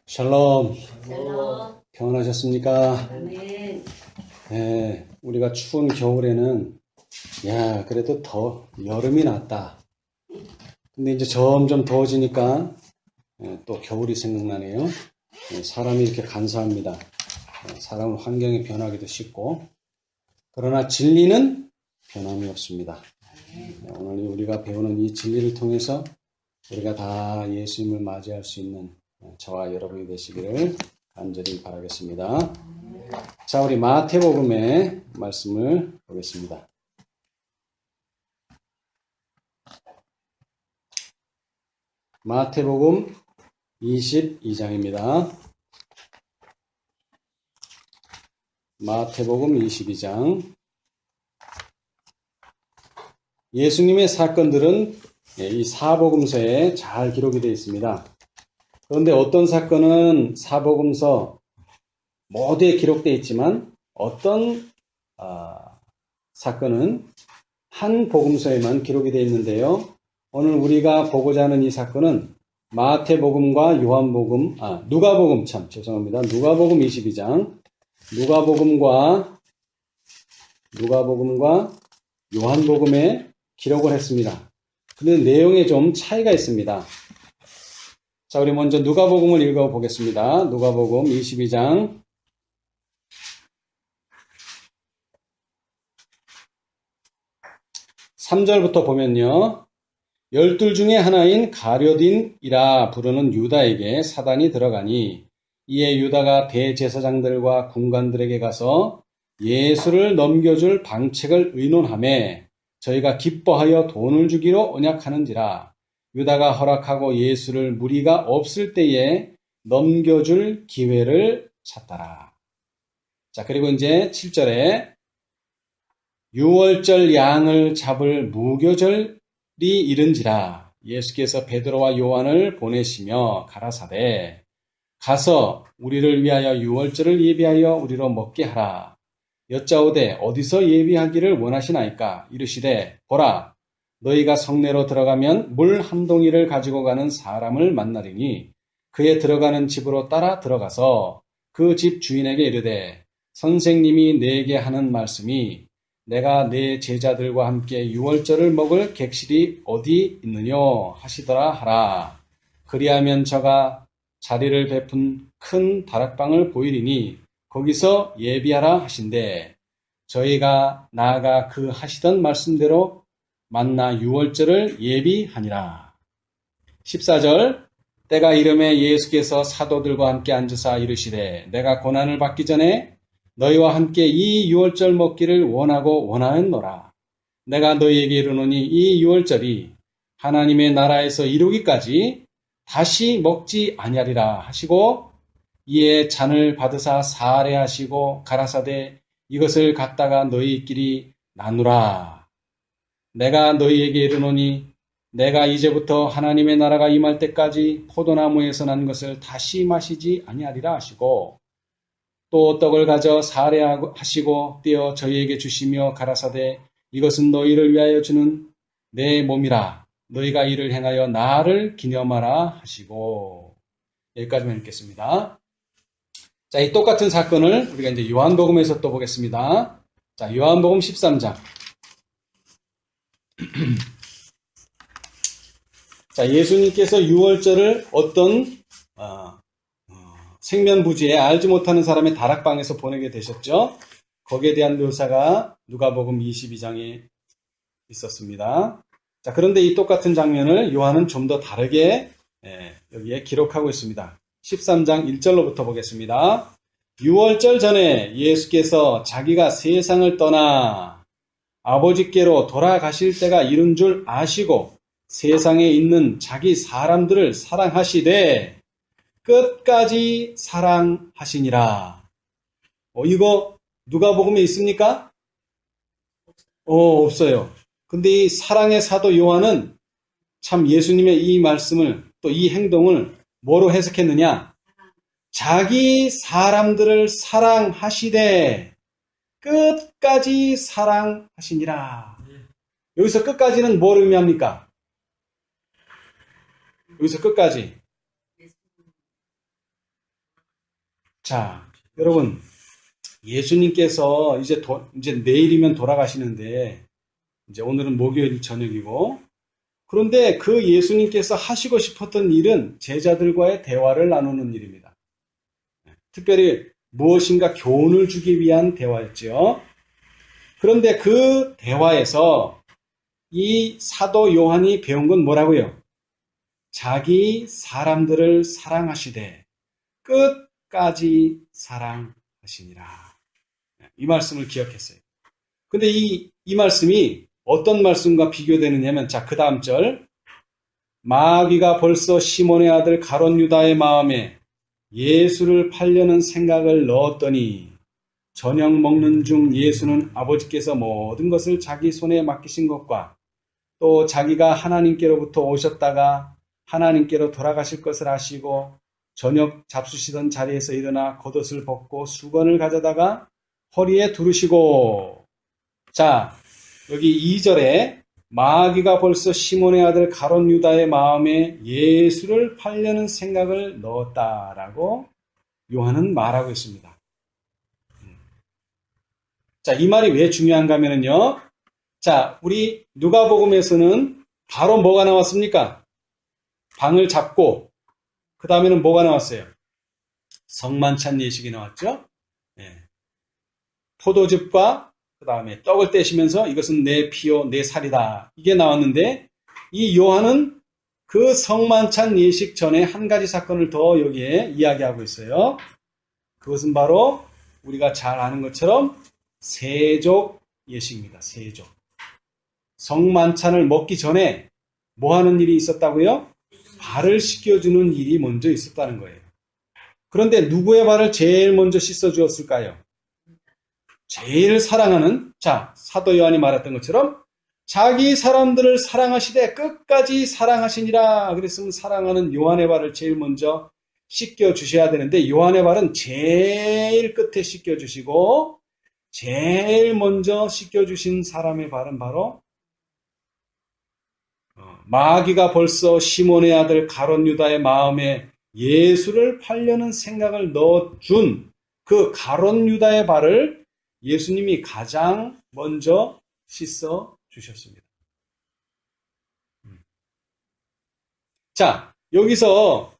샬롬, 샬롬. 평안하셨습니까? 아멘. 네, 우리가 추운 겨울에는, 그래도 여름이 낫다. 근데 이제 점점 더워지니까, 또 겨울이 생각나네요. 사람이 이렇게 간사합니다. 사람은 환경이 변하기도 쉽고, 그러나 진리는 변함이 없습니다. 오늘 우리가 배우는 이 진리를 통해서 우리가 다 예수님을 맞이할 수 있는 저와 여러분이 되시기를 간절히 바라겠습니다. 자, 우리 마태복음의 말씀을 보겠습니다. 마태복음 22장입니다. 마태복음 22장. 예수님의 사건들은 이 사복음서에 잘 기록이 되어 있습니다. 그런데 어떤 사건은 사복음서 모두에 기록되어 있지만 어떤 사건은 한 복음서에만 기록이 되어 있는데요. 오늘 우리가 보고자 하는 이 사건은 마태복음과 누가복음 누가복음 22장, 누가복음과 요한복음에 기록을 했습니다. 그런데 내용에 좀 차이가 있습니다. 자, 우리 먼저 누가복음을 읽어보겠습니다. 누가복음 22장 3절부터 보면요. 12 중에 하나인 가룟딘이라 부르는 유다에게 사단이 들어가니 이에 유다가 대제사장들과 군관들에게 가서 예수를 넘겨줄 방책을 의논하매 저희가 기뻐하여 돈을 주기로 언약하는지라. 유다가 허락하고 예수를 무리가 없을 때에 넘겨줄 기회를 찾더라. 자, 그리고 이제 7절에 유월절 양을 잡을 무교절이 이른지라. 예수께서 베드로와 요한을 보내시며 가라사대 가서 우리를 위하여 유월절을 예비하여 우리로 먹게 하라. 여짜오되 어디서 예비하기를 원하시나이까? 이르시되 보라, 너희가 성내로 들어가면 물 한 동이를 가지고 가는 사람을 만나리니 그의 들어가는 집으로 따라 들어가서 그 집 주인에게 이르되 선생님이 내게 하는 말씀이 내가 내 제자들과 함께 유월절을 먹을 객실이 어디 있느뇨 하시더라 하라. 그리하면 저가 자리를 베푼 큰 다락방을 보이리니 거기서 예비하라 하신대 저희가 나아가 그 하시던 말씀대로 만나 유월절을 예비하니라. 14절 때가 이름에 예수께서 사도들과 함께 앉으사 이르시되 내가 고난을 받기 전에 너희와 함께 이 유월절 먹기를 원하였노라. 내가 너희에게 이르노니 이 유월절이 하나님의 나라에서 이루기까지 다시 먹지 아니하리라 하시고 이에 잔을 받으사 사례하시고 가라사대 이것을 갖다가 너희끼리 나누라. 내가 너희에게 이르노니 내가 이제부터 하나님의 나라가 임할 때까지 포도나무에서 난 것을 다시 마시지 아니하리라 하시고 또 떡을 가져 사례하시고 떼어 저희에게 주시며 가라사대 이것은 너희를 위하여 주는 내 몸이라. 너희가 이를 행하여 나를 기념하라 하시고. 여기까지만 읽겠습니다. 자, 이 똑같은 사건을 우리가 이제 요한복음에서 또 보겠습니다. 자, 요한복음 13장. 자, 예수님께서 유월절을 어떤 생면부지에 알지 못하는 사람의 다락방에서 보내게 되셨죠. 거기에 대한 묘사가 누가복음 22장에 있었습니다. 자, 그런데 이 똑같은 장면을 요한은 좀 더 다르게 여기에 기록하고 있습니다. 13장 1절로부터 보겠습니다. 유월절 전에 예수께서 자기가 세상을 떠나 아버지께로 돌아가실 때가 이른 줄 아시고 세상에 있는 자기 사람들을 사랑하시되 끝까지 사랑하시니라. 이거 누가복음에 있습니까? 없어요. 근데 이 사랑의 사도 요한은 참 예수님의 이 말씀을 또 이 행동을 뭐로 해석했느냐? 자기 사람들을 사랑하시되 끝까지 사랑하시니라. 여기서 끝까지는 뭘 의미합니까? 여기서 끝까지 자, 여러분, 예수님께서 이제 내일이면 돌아가시는데, 이제 오늘은 목요일 저녁이고, 그런데 그 예수님께서 하시고 싶었던 일은 제자들과의 대화를 나누는 일입니다. 특별히 무엇인가 교훈을 주기 위한 대화였죠. 그런데 그 대화에서 이 사도 요한이 배운 건 뭐라고요? 자기 사람들을 사랑하시되 끝까지 사랑하시니라. 이 말씀을 기억했어요. 근데 이 말씀이 어떤 말씀과 비교되느냐면, 자, 그 다음 절. 마귀가 벌써 시몬의 아들 가롯 유다의 마음에 예수를 팔려는 생각을 넣었더니 저녁 먹는 중 예수는 아버지께서 모든 것을 자기 손에 맡기신 것과 또 자기가 하나님께로부터 오셨다가 하나님께로 돌아가실 것을 아시고 저녁 잡수시던 자리에서 일어나 겉옷을 벗고 수건을 가져다가 허리에 두르시고, 자, 여기 2절에 마귀가 벌써 시몬의 아들 가롯 유다의 마음에 예수를 팔려는 생각을 넣었다라고 요한은 말하고 있습니다. 자, 이 말이 왜 중요한가 하면요. 자, 우리 누가복음에서는 바로 뭐가 나왔습니까? 방을 잡고 그 다음에는 뭐가 나왔어요? 성만찬 예식이 나왔죠. 예. 포도즙과 그 다음에 떡을 떼시면서 이것은 내 피요 내 살이다, 이게 나왔는데, 이 요한은 그 성만찬 예식 전에 한 가지 사건을 더 여기에 이야기하고 있어요. 그것은 바로 우리가 잘 아는 것처럼 세족 예식입니다. 세족. 성만찬을 먹기 전에 뭐 하는 일이 있었다고요? 발을 씻겨주는 일이 먼저 있었다는 거예요. 그런데 누구의 발을 제일 먼저 씻어주었을까요? 제일 사랑하는, 자, 사도 요한이 말했던 것처럼 자기 사람들을 사랑하시되 끝까지 사랑하시니라. 그랬으면 사랑하는 요한의 발을 제일 먼저 씻겨주셔야 되는데, 요한의 발은 제일 끝에 씻겨주시고 제일 먼저 씻겨주신 사람의 발은 바로 마귀가 벌써 시몬의 아들 가롯 유다의 마음에 예수를 팔려는 생각을 넣어준 그 가롯 유다의 발을 예수님이 가장 먼저 씻어 주셨습니다. 자, 여기서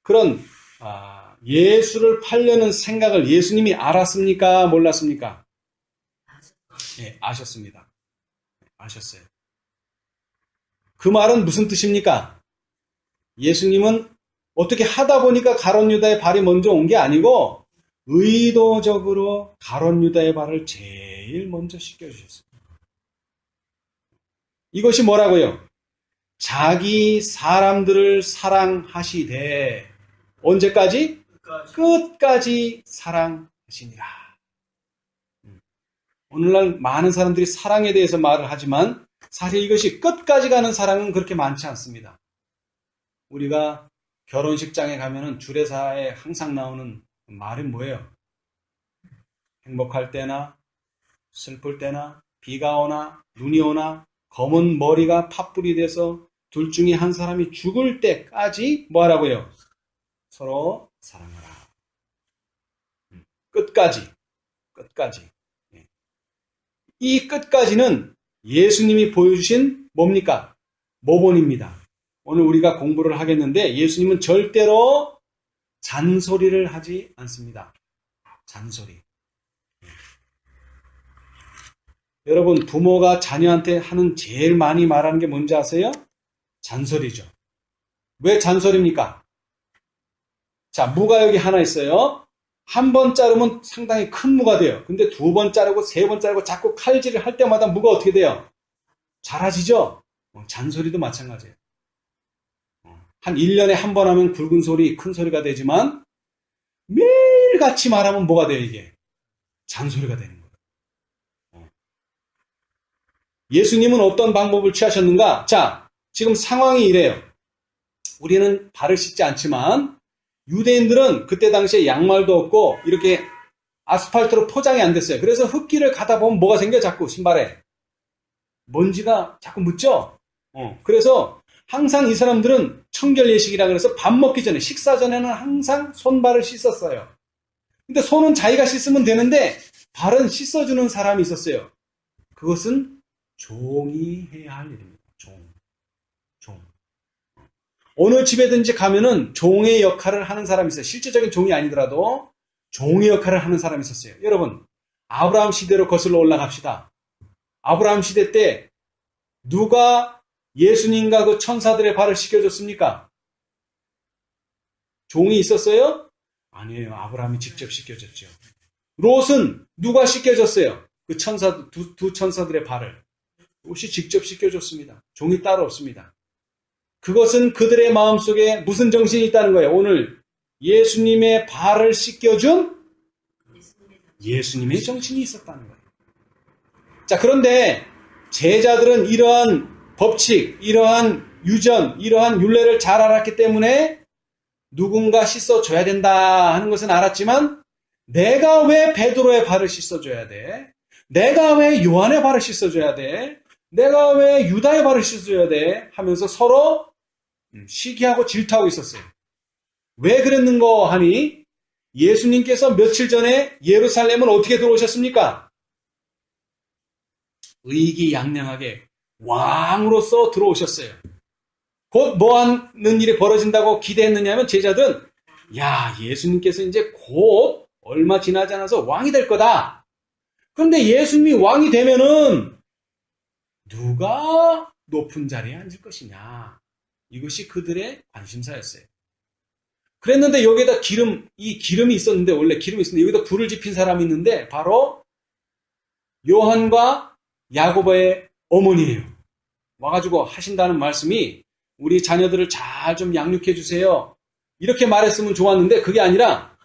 그런 예수를 팔려는 생각을 예수님이 알았습니까? 몰랐습니까? 예, 아셨습니다. 아셨어요. 그 말은 무슨 뜻입니까? 예수님은 어떻게 하다 보니까 가롯 유다의 발이 먼저 온 게 아니고 의도적으로 가롯 유다의 발을 제일 먼저 씻겨주셨습니다. 이것이 뭐라고요? 자기 사람들을 사랑하시되 언제까지? 끝까지 사랑하시니라. 오늘날 많은 사람들이 사랑에 대해서 말을 하지만 사실 이것이 끝까지 가는 사랑은 그렇게 많지 않습니다. 우리가 결혼식장에 가면은 주례사에 항상 나오는 말이 뭐예요? 행복할 때나 슬플 때나 비가 오나 눈이 오나 검은 머리가 팥불이 돼서 둘 중에 한 사람이 죽을 때까지 뭐하라고요? 서로 사랑하라. 끝까지. 이 끝까지는 예수님이 보여주신 뭡니까? 모본입니다. 오늘 우리가 공부를 하겠는데 예수님은 절대로 잔소리를 하지 않습니다. 잔소리. 여러분, 부모가 자녀한테 하는 제일 많이 말하는 게 뭔지 아세요? 잔소리죠. 왜 잔소리입니까? 자, 무가 여기 하나 있어요. 한 번 자르면 상당히 큰 무가 돼요. 근데 두 번 자르고 세 번 자르고 자꾸 칼질을 할 때마다 무가 어떻게 돼요? 작아지죠? 잔소리도 마찬가지예요. 한 1년에 한 번 하면 굵은 소리, 큰 소리가 되지만 매일같이 말하면 뭐가 돼요, 이게? 잔소리가 되는 거예요. 예수님은 어떤 방법을 취하셨는가? 자, 지금 상황이 이래요. 우리는 발을 씻지 않지만 유대인들은 그때 당시에 양말도 없고 이렇게 아스팔트로 포장이 안 됐어요. 그래서 흙길을 가다 보면 뭐가 생겨? 자꾸 신발에 먼지가 자꾸 묻죠. 그래서 항상 이 사람들은 청결 예식이라 그래서 밥 먹기 전에, 식사 전에는 항상 손발을 씻었어요. 근데 손은 자기가 씻으면 되는데 발은 씻어주는 사람이 있었어요. 그것은 종이 해야 할 일입니다. 종. 어느 집에든지 가면은 종의 역할을 하는 사람이 있어요. 실제적인 종이 아니더라도 종의 역할을 하는 사람이 있었어요. 여러분, 아브라함 시대로 거슬러 올라갑시다. 아브라함 시대 때 누가 예수님과 그 천사들의 발을 씻겨줬습니까? 종이 있었어요? 아니에요. 아브라함이 직접 씻겨줬죠. 롯은 누가 씻겨줬어요? 그 두 천사들의 발을. 롯이 직접 씻겨줬습니다. 종이 따로 없습니다. 그것은 그들의 마음속에 무슨 정신이 있다는 거예요? 오늘 예수님의 발을 씻겨준 예수님의 정신이 있었다는 거예요. 자, 그런데 제자들은 이러한 법칙, 이러한 유전, 이러한 율례를 잘 알았기 때문에 누군가 씻어줘야 된다 하는 것은 알았지만 내가 왜 베드로의 발을 씻어줘야 돼? 내가 왜 요한의 발을 씻어줘야 돼? 내가 왜 유다의 발을 씻어줘야 돼? 하면서 서로 시기하고 질투하고 있었어요. 왜 그랬는가 하니 예수님께서 며칠 전에 예루살렘을 어떻게 들어오셨습니까? 의기양양하게 왕으로서 들어오셨어요. 곧 뭐 하는 일이 벌어진다고 기대했느냐면 제자들은 야, 예수님께서 이제 곧 얼마 지나지 않아서 왕이 될 거다. 그런데 예수님이 왕이 되면은 누가 높은 자리에 앉을 것이냐. 이것이 그들의 관심사였어요. 그랬는데 여기에다 기름이 있었는데, 원래 기름이 있었는데, 여기다 불을 지핀 사람이 있는데, 바로 요한과 야고보의 어머니예요. 와가지고 하신다는 말씀이 우리 자녀들을 잘 좀 양육해 주세요. 이렇게 말했으면 좋았는데, 그게 아니라,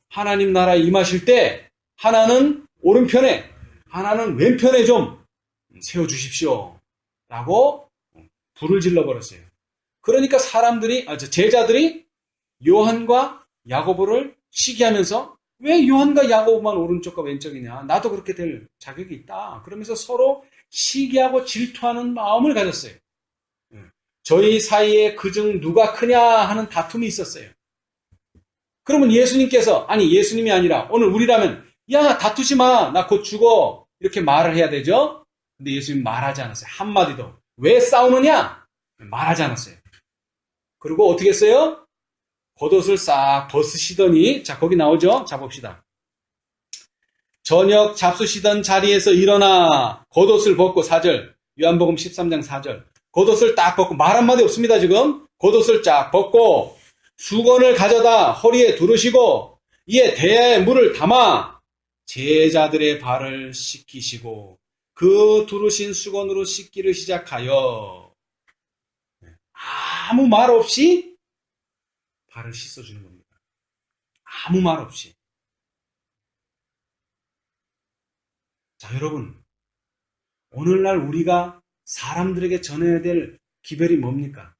하나님 나라에 임하실 때, 하나는 오른편에, 하나는 왼편에 좀 세워주십시오. 라고 불을 질러버렸어요. 그러니까 제자들이 요한과 야고보를 시기하면서 왜 요한과 야고보만 오른쪽과 왼쪽이냐? 나도 그렇게 될 자격이 있다. 그러면서 서로 시기하고 질투하는 마음을 가졌어요. 저희 사이에 그중 누가 크냐 하는 다툼이 있었어요. 그러면 예수님이 아니라 오늘 우리라면 야, 다투지 마. 나 곧 죽어. 이렇게 말을 해야 되죠? 근데 예수님 말하지 않았어요. 한마디도. 왜 싸우느냐? 말하지 않았어요. 그리고 어떻게 했어요? 겉옷을 싹 벗으시더니, 자, 거기 나오죠? 자, 봅시다. 저녁 잡수시던 자리에서 일어나 겉옷을 벗고 4절. 요한복음 13장 4절. 겉옷을 딱 벗고, 말 한마디 없습니다, 지금. 겉옷을 쫙 벗고, 수건을 가져다 허리에 두르시고, 이에 대야에 물을 담아 제자들의 발을 씻기시고, 그 두르신 수건으로 씻기를 시작하여, 아무 말 없이 발을 씻어주는 겁니다. 아무 말 없이. 자, 여러분, 오늘날 우리가 사람들에게 전해야 될 기별이 뭡니까?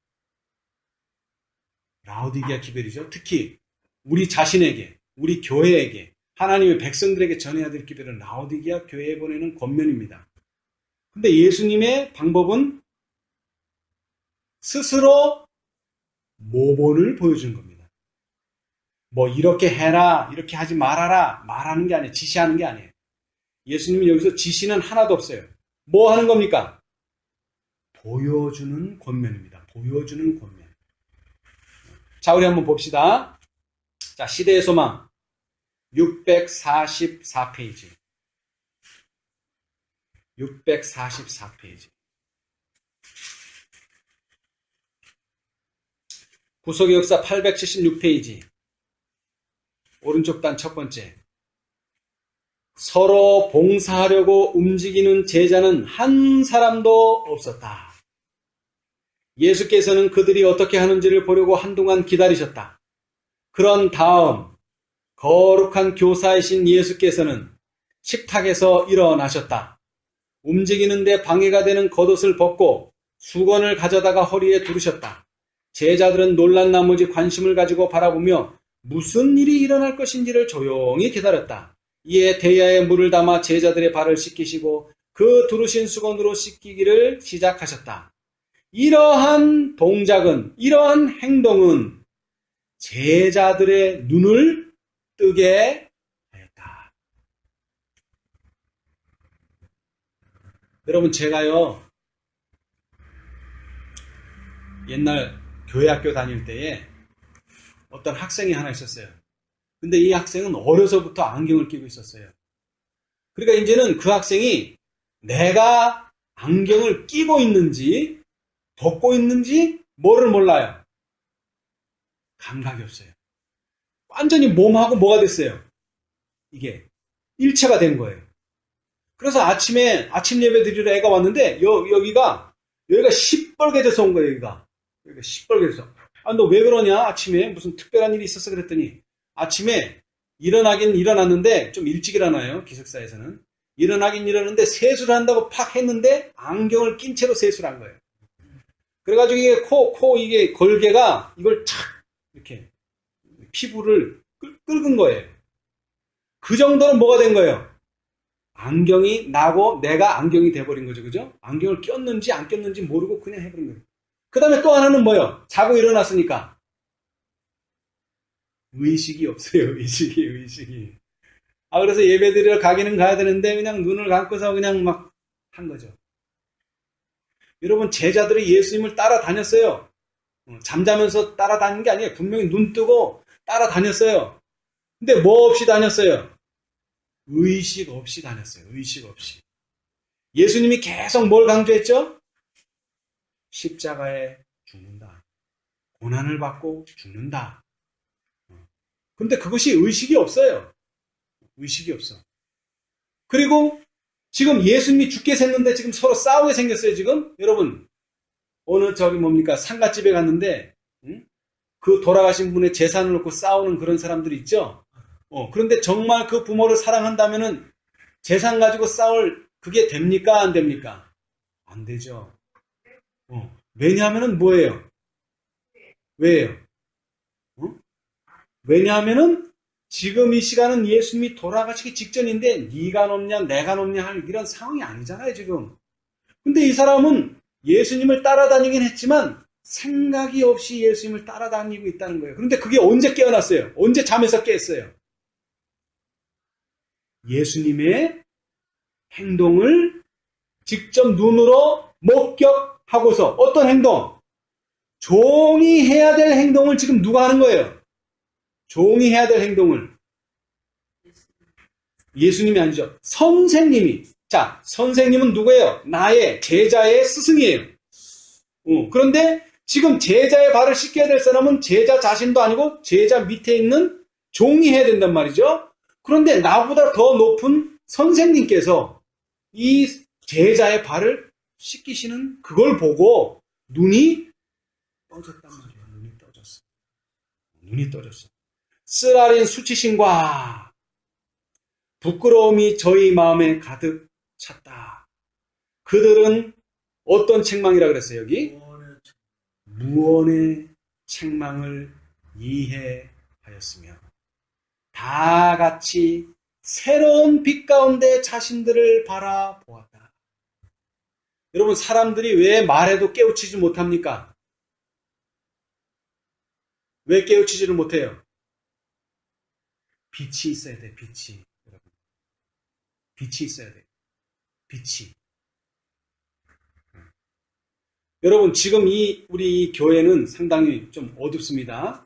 라오디게아 기별이죠. 특히 우리 자신에게, 우리 교회에게, 하나님의 백성들에게 전해야 될 기별은 라오디게아 교회에 보내는 권면입니다. 근데 예수님의 방법은 스스로 모본을 보여준 겁니다. 뭐 이렇게 해라, 이렇게 하지 말아라, 말하는 게 아니에요. 지시하는 게 아니에요. 예수님이 여기서 지시는 하나도 없어요. 뭐 하는 겁니까? 보여주는 권면입니다. 보여주는 권면. 자, 우리 한번 봅시다. 자, 시대의 소망 644페이지. 644페이지. 구속의 역사 876페이지. 오른쪽 단 첫 번째. 서로 봉사하려고 움직이는 제자는 한 사람도 없었다. 예수께서는 그들이 어떻게 하는지를 보려고 한동안 기다리셨다. 그런 다음 거룩한 교사이신 예수께서는 식탁에서 일어나셨다. 움직이는데 방해가 되는 겉옷을 벗고 수건을 가져다가 허리에 두르셨다. 제자들은 놀란 나머지 관심을 가지고 바라보며 무슨 일이 일어날 것인지를 조용히 기다렸다. 이에 대야에 물을 담아 제자들의 발을 씻기시고 그 두르신 수건으로 씻기기를 시작하셨다. 이러한 동작은, 이러한 행동은 제자들의 눈을 뜨게 하였다. 여러분, 제가요, 옛날 교회 학교 다닐 때에 어떤 학생이 하나 있었어요. 근데 이 학생은 어려서부터 안경을 끼고 있었어요. 그러니까 이제는 그 학생이 내가 안경을 끼고 있는지 벗고 있는지 뭐를 몰라요. 감각이 없어요. 완전히 몸하고 뭐가 됐어요. 이게 일체가 된 거예요. 그래서 아침에 아침 예배 드리러 애가 왔는데 여기가 시뻘개져서 온 거예요. 여기가 시뻘개져서. 아, 너 왜 그러냐? 아침에 무슨 특별한 일이 있었어? 그랬더니 아침에 일어나긴 일어났는데 좀 일찍 일어나요. 기숙사에서는. 일어나긴 일어났는데 세수를 한다고 팍 했는데 안경을 낀 채로 세수를 한 거예요. 그래가지고 이게 이게 걸개가 이걸 착 이렇게 피부를 긁은 거예요. 그 정도는 뭐가 된 거예요? 안경이 나고 내가 안경이 돼버린 거죠. 그죠? 안경을 꼈는지 안 꼈는지 모르고 그냥 해버린 거예요. 그 다음에 또 하나는 뭐예요? 자고 일어났으니까. 의식이 없어요. 의식이. 아, 그래서 예배드리러 가기는 가야 되는데 그냥 눈을 감고서 그냥 막 한 거죠. 여러분, 제자들이 예수님을 따라다녔어요. 잠자면서 따라다니는 게 아니에요. 분명히 눈 뜨고 따라다녔어요. 근데 뭐 없이 다녔어요? 의식 없이 다녔어요. 의식 없이. 예수님이 계속 뭘 강조했죠? 십자가에 죽는다. 고난을 받고 죽는다. 근데 그것이 의식이 없어요. 의식이 없어. 그리고 지금 예수님이 죽게 생겼는데 지금 서로 싸우게 생겼어요. 지금 여러분, 어느 뭡니까 상갓집에 갔는데 그 돌아가신 분의 재산을 놓고 싸우는 그런 사람들이 있죠. 그런데 정말 그 부모를 사랑한다면은 재산 가지고 싸울 그게 됩니까? 안 됩니까? 안 되죠. 왜냐하면은 뭐예요? 왜예요? 왜냐하면은 지금 이 시간은 예수님이 돌아가시기 직전인데 네가 높냐 내가 높냐 할 이런 상황이 아니잖아요. 지금. 근데 이 사람은 예수님을 따라다니긴 했지만 생각이 없이 예수님을 따라다니고 있다는 거예요. 그런데 그게 언제 깨어났어요? 언제 잠에서 깼어요? 예수님의 행동을 직접 눈으로 목격하고서 어떤 행동? 종이 해야 될 행동을 지금 누가 하는 거예요? 종이 해야 될 행동을 예수님이 아니죠. 선생님이. 자, 선생님은 누구예요? 나의 제자의 스승이에요. 그런데 지금 제자의 발을 씻겨야 될 사람은 제자 자신도 아니고 제자 밑에 있는 종이 해야 된단 말이죠. 그런데 나보다 더 높은 선생님께서 이 제자의 발을 씻기시는 그걸 보고 눈이 떠졌단 말이에요. 눈이 떠졌어. 쓰라린 수치심과 부끄러움이 저희 마음에 가득 찼다. 그들은 어떤 책망이라 그랬어요, 여기? 무언의 책망을 이해하였으며 다 같이 새로운 빛 가운데 자신들을 바라보았다. 여러분, 사람들이 왜 말해도 깨우치지 못합니까? 왜 깨우치지를 못해요? 빛이 있어야 돼, 빛이. 여러분. 빛이 있어야 돼. 빛이. 여러분, 지금 우리 이 교회는 상당히 좀 어둡습니다.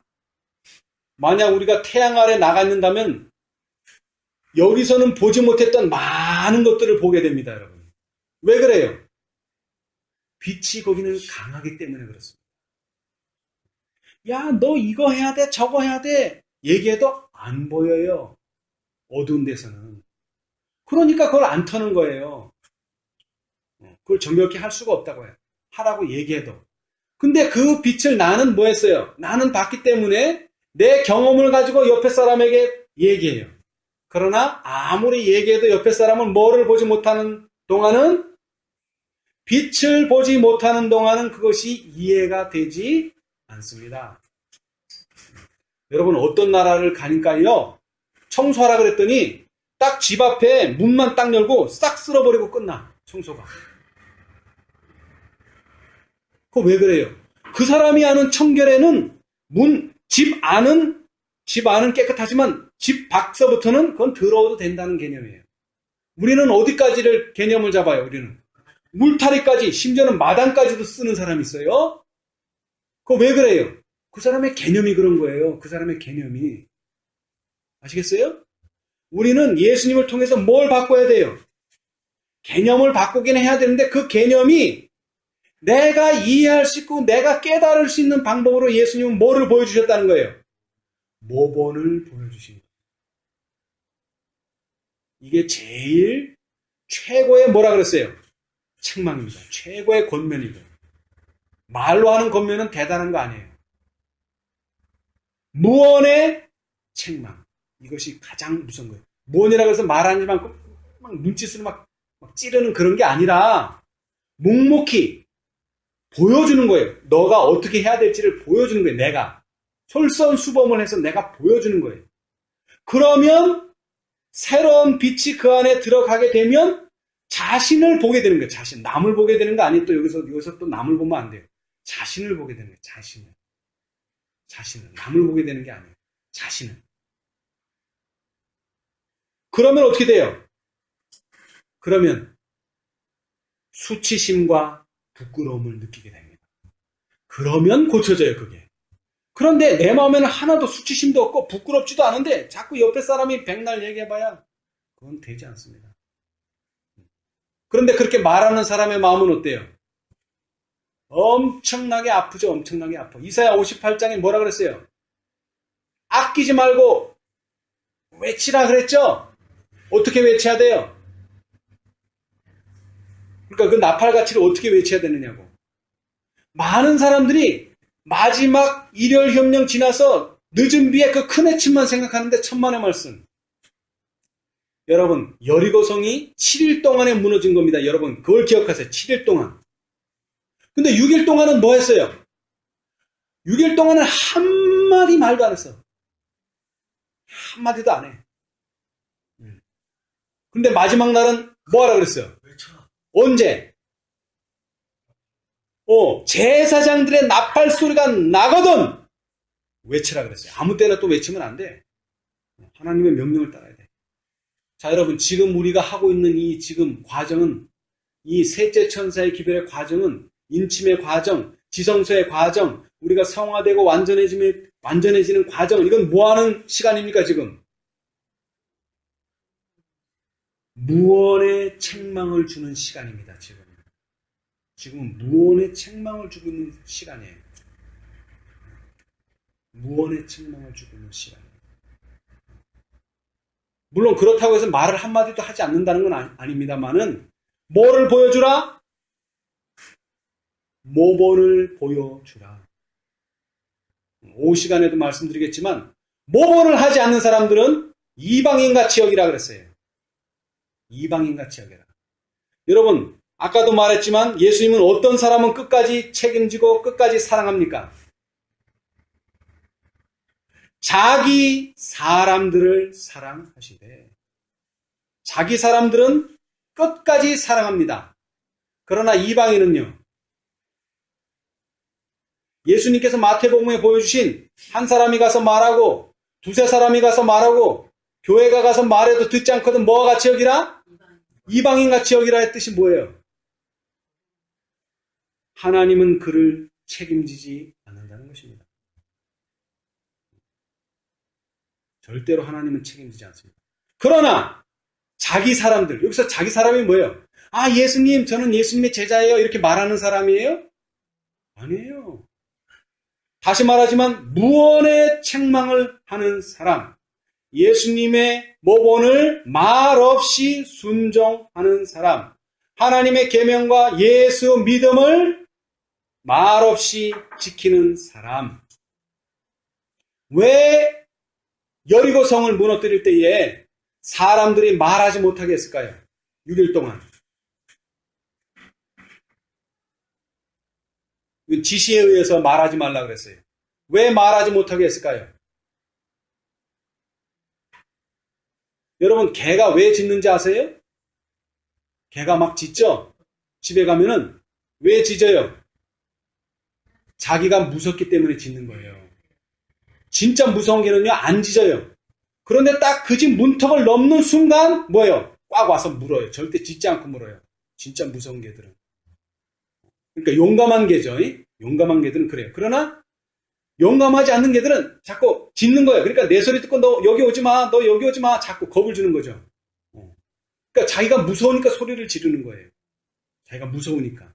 만약 우리가 태양 아래 나가 있는다면 여기서는 보지 못했던 많은 것들을 보게 됩니다, 여러분. 왜 그래요? 빛이 거기는 강하기 때문에 그렇습니다. 야, 너 이거 해야 돼, 저거 해야 돼. 얘기해도 안 보여요. 어두운 데서는. 그러니까 그걸 안 터는 거예요. 그걸 정확히 할 수가 없다고 해요. 하라고 얘기해도. 근데 그 빛을 나는 뭐 했어요? 나는 봤기 때문에 내 경험을 가지고 옆에 사람에게 얘기해요. 그러나 아무리 얘기해도 옆에 사람은 뭐를 보지 못하는 동안은 빛을 보지 못하는 동안은 그것이 이해가 되지 않습니다. 여러분, 어떤 나라를 가니까요, 청소하라 그랬더니 딱 집 앞에 문만 딱 열고 싹 쓸어버리고 끝나, 청소가. 그거 왜 그래요? 그 사람이 아는 청결에는 집 안은 깨끗하지만 집 밖서부터는 그건 더러워도 된다는 개념이에요. 우리는 어디까지를 개념을 잡아요, 우리는. 물타리까지, 심지어는 마당까지도 쓰는 사람이 있어요. 그거 왜 그래요? 그 사람의 개념이 그런 거예요. 그 사람의 개념이. 아시겠어요? 우리는 예수님을 통해서 뭘 바꿔야 돼요? 개념을 바꾸긴 해야 되는데 그 개념이 내가 이해할 수 있고 내가 깨달을 수 있는 방법으로 예수님은 뭐를 보여주셨다는 거예요? 모본을 보여주신 거예요. 이게 제일 최고의 뭐라 그랬어요? 책망입니다. 최고의 권면이고. 말로 하는 권면은 대단한 거 아니에요. 무언의 책망. 이것이 가장 무서운 거예요. 무언이라고 해서 말하는 만큼 막 눈짓으로 막 찌르는 그런 게 아니라 묵묵히 보여주는 거예요. 너가 어떻게 해야 될지를 보여주는 거예요. 내가. 솔선수범을 해서 내가 보여주는 거예요. 그러면 새로운 빛이 그 안에 들어가게 되면 자신을 보게 되는 거예요. 자신. 남을 보게 되는 거 아니에요. 또 여기서 또 남을 보면 안 돼요. 자신을 보게 되는 거예요. 자신을. 남을 보게 되는 게 아니에요. 자신을. 그러면 어떻게 돼요? 그러면 수치심과 부끄러움을 느끼게 됩니다. 그러면 고쳐져요, 그게. 그런데 내 마음에는 하나도 수치심도 없고 부끄럽지도 않은데 자꾸 옆에 사람이 백날 얘기해봐야 그건 되지 않습니다. 그런데 그렇게 말하는 사람의 마음은 어때요? 엄청나게 아프죠. 엄청나게 아파. 이사야 58장에 뭐라 그랬어요? 아끼지 말고 외치라 그랬죠? 어떻게 외쳐야 돼요? 그러니까 그 나팔 가치를 어떻게 외쳐야 되느냐고. 많은 사람들이 마지막 일혈협령 지나서 늦은 비에 그 큰 해침만 생각하는데 천만의 말씀. 여러분, 여리고성이 7일 동안에 무너진 겁니다. 여러분, 그걸 기억하세요. 7일 동안. 근데 6일 동안은 뭐 했어요? 6일 동안은 한마디 말도 안 했어. 한마디도 안 해. 근데 마지막 날은 뭐 하라 그랬어요? 언제? 제사장들의 나팔 소리가 나거든! 외치라 그랬어요. 아무 때나 또 외치면 안 돼. 하나님의 명령을 따라야 돼. 자, 여러분, 지금 우리가 하고 있는 이 지금 과정은, 이 셋째 천사의 기별의 과정은 인침의 과정, 지성소의 과정, 우리가 성화되고 완전해지는 과정, 이건 뭐 하는 시간입니까, 지금? 무언의 책망을 주는 시간입니다, 지금. 지금은 무언의 책망을 주고 있는 시간이에요. 무언의 책망을 주고 있는 시간이에요. 물론 그렇다고 해서 말을 한마디도 하지 않는다는 건 아닙니다만은 뭐를 보여주라? 모본을 보여주라. 오후 시간에도 말씀드리겠지만 모본을 하지 않는 사람들은 이방인같이 여기라 그랬어요. 이방인같이 여기라. 여러분, 아까도 말했지만 예수님은 어떤 사람은 끝까지 책임지고 끝까지 사랑합니까? 자기 사람들을 사랑하시되 자기 사람들은 끝까지 사랑합니다. 그러나 이방인은요. 예수님께서 마태복음에 보여주신 한 사람이 가서 말하고 두세 사람이 가서 말하고 교회가 가서 말해도 듣지 않거든 뭐와 같이 여기라? 이방인 같이 여기라의 뜻이 뭐예요? 하나님은 그를 책임지지 않는다는 것입니다. 절대로 하나님은 책임지지 않습니다. 그러나 자기 사람들, 여기서 자기 사람이 뭐예요? 아, 예수님, 저는 예수님의 제자예요. 이렇게 말하는 사람이에요? 아니에요. 다시 말하지만 무언의 책망을 하는 사람, 예수님의 모본을 말없이 순종하는 사람, 하나님의 계명과 예수 믿음을 말없이 지키는 사람. 왜 여리고성을 무너뜨릴 때에 사람들이 말하지 못하게 했을까요? 6일 동안. 지시에 의해서 말하지 말라 그랬어요. 왜 말하지 못하게 했을까요? 여러분, 개가 왜 짖는지 아세요? 개가 막 짖죠? 집에 가면은 왜 짖어요? 자기가 무섭기 때문에 짖는 거예요. 진짜 무서운 개는요, 안 짖어요. 그런데 딱 그 집 문턱을 넘는 순간 뭐예요? 꽉 와서 물어요. 절대 짖지 않고 물어요. 진짜 무서운 개들은. 그러니까 용감한 개죠. 용감한 개들은 그래요. 그러나 용감하지 않는 개들은 자꾸 짖는 거예요. 그러니까 내 소리 듣고 너 여기 오지 마, 너 여기 오지 마. 자꾸 겁을 주는 거죠. 그러니까 자기가 무서우니까 소리를 지르는 거예요. 자기가 무서우니까.